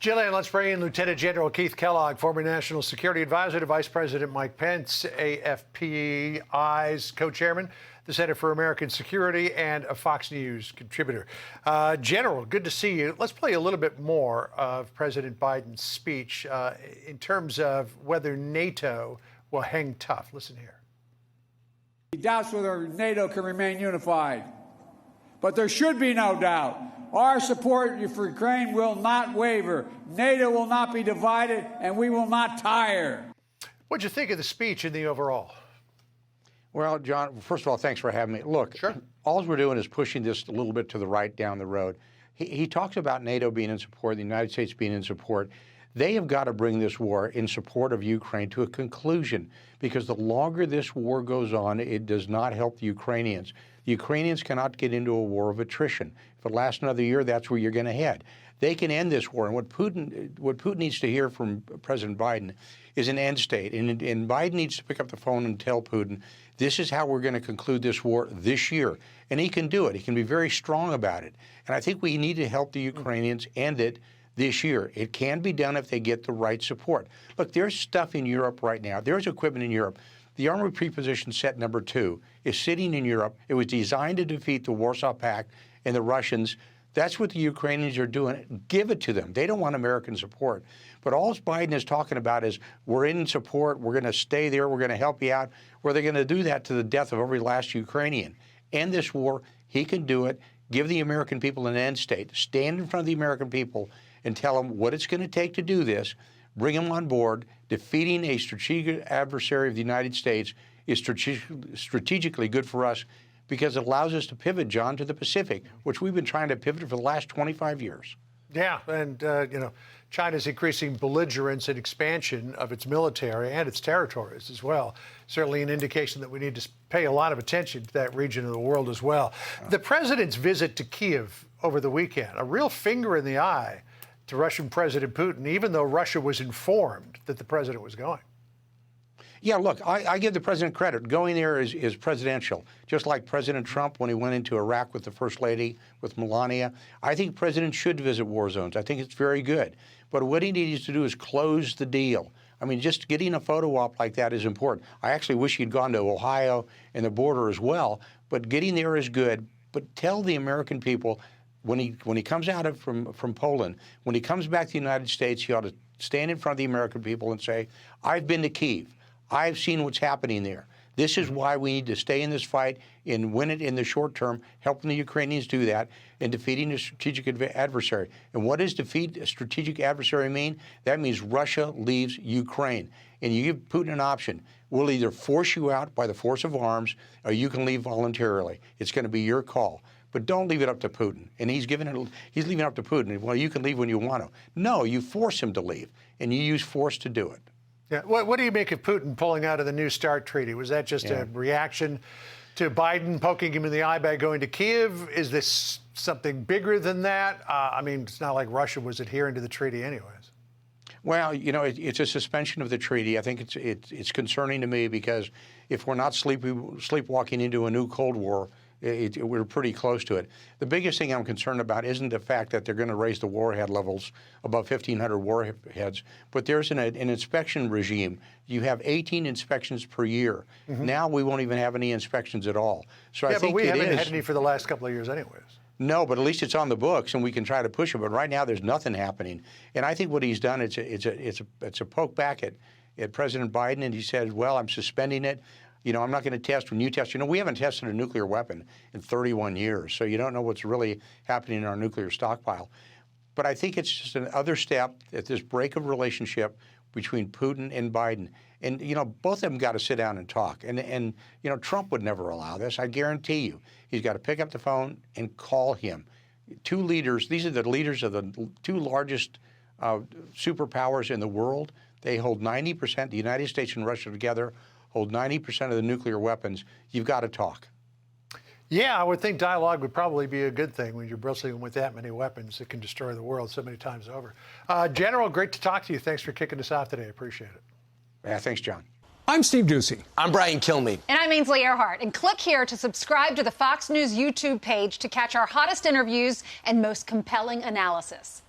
Jillian, let's bring in Lieutenant General Keith Kellogg, former National Security Advisor to Vice President Mike Pence, AFPI's co-chairman, the Center for American Security, and a Fox News contributor. General, good to see you. Let's play a little bit more of President Biden's speech in terms of whether NATO will hang tough. Listen here. He doubts whether NATO can remain unified, but there should be no doubt. Our support for Ukraine will not waver. NATO will not be divided, and we will not tire. What'd you think of the speech in the overall? Well, John, first of all, thanks for having me. Look, sure. All we're doing is pushing this a little bit to the right down the road. He talks about NATO being in support, the United States being in support. They have got to bring this war in support of Ukraine to a conclusion, because the longer this war goes on, it does not help the Ukrainians. The Ukrainians cannot get into a war of attrition. If it lasts another year, that's where you're going to head. They can end this war. And what Putin needs to hear from President Biden is an end state. And Biden needs to pick up the phone and tell Putin, this is how we're going to conclude this war this year. And he can do it. He can be very strong about it. And I think we need to help the Ukrainians end it this year. It can be done if they get the right support. Look, there's stuff in Europe right now. There's equipment in Europe. The Armored Preposition Set number 2 is sitting in Europe. It was designed to defeat the Warsaw Pact and the Russians. That's what the Ukrainians are doing. Give it to them. They don't want American support. But all Biden is talking about is, we're in support, we're going to stay there, we're going to help you out. Where they're going to do that to the death of every last Ukrainian. End this war. He can do it. Give the American people an end state. Stand in front of the American people and tell them what it's going to take to do this. Bring them on board. Defeating a strategic adversary of the United States is strategically good for us, because it allows us to pivot, John, to the Pacific, which we've been trying to pivot for the last 25 years. Yeah, and, China's increasing belligerence and expansion of its military and its territories as well. Certainly an indication that we need to pay a lot of attention to that region of the world as well. The president's visit to Kyiv over the weekend, a real finger in the eye to Russian President Putin, even though Russia was informed that the president was going. Yeah, look, I give the president credit. Going there is presidential. Just like President Trump when he went into Iraq with the First Lady, with Melania. I think presidents should visit war zones. I think it's very good. But what he needs to do is close the deal. I mean, just getting a photo op like that is important. I actually wish he'd gone to Ohio and the border as well. But getting there is good. But tell the American people, when he comes out from Poland, when he comes back to the United States, he ought to stand in front of the American people and say, I've been to Kyiv. I've seen what's happening there. This is why we need to stay in this fight and win it in the short term, helping the Ukrainians do that, and defeating a strategic adversary. And what does defeat a strategic adversary mean? That means Russia leaves Ukraine. And you give Putin an option. We'll either force you out by the force of arms, or you can leave voluntarily. It's going to be your call. But don't leave it up to Putin. And he's leaving it up to Putin. Well, you can leave when you want to. No, you force him to leave, and you use force to do it. Yeah. What do you make of Putin pulling out of the New START treaty? Was that just a reaction to Biden poking him in the eye by going to Kyiv? Is this something bigger than that? I mean, it's not like Russia was adhering to the treaty anyways. Well, it's a suspension of the treaty. I think it's concerning to me, because if we're not sleepwalking into a new Cold War, we're pretty close to it. The biggest thing I'm concerned about isn't the fact that they're going to raise the warhead levels above 1,500 warheads, but there's an inspection regime. You have 18 inspections per year. Now we won't even have any inspections at all. So I think but we haven't had any for the last couple of years anyways. No, but at least it's on the books, and we can try to push it. But right now, there's nothing happening. And I think what he's done, it's a poke back at President Biden, and he said, well, I'm suspending it. I'm not going to test when you test. We haven't tested a nuclear weapon in 31 years, so you don't know what's really happening in our nuclear stockpile. But I think it's just another step at this break of relationship between Putin and Biden. And, both of them got to sit down and talk. And Trump would never allow this. I guarantee you. He's got to pick up the phone and call him. Two leaders, these are the leaders of the two largest superpowers in the world. They hold 90%, the United States and Russia together hold 90% of the nuclear weapons. You've got to talk. Yeah, I would think dialogue would probably be a good thing when you're bristling with that many weapons that can destroy the world so many times over. General, great to talk to you. Thanks for kicking us off today. Appreciate it. Yeah, thanks, John. I'm Steve Doocy. I'm Brian Kilmeade. And I'm Ainsley Earhart. And click here to subscribe to the Fox News YouTube page to catch our hottest interviews and most compelling analysis.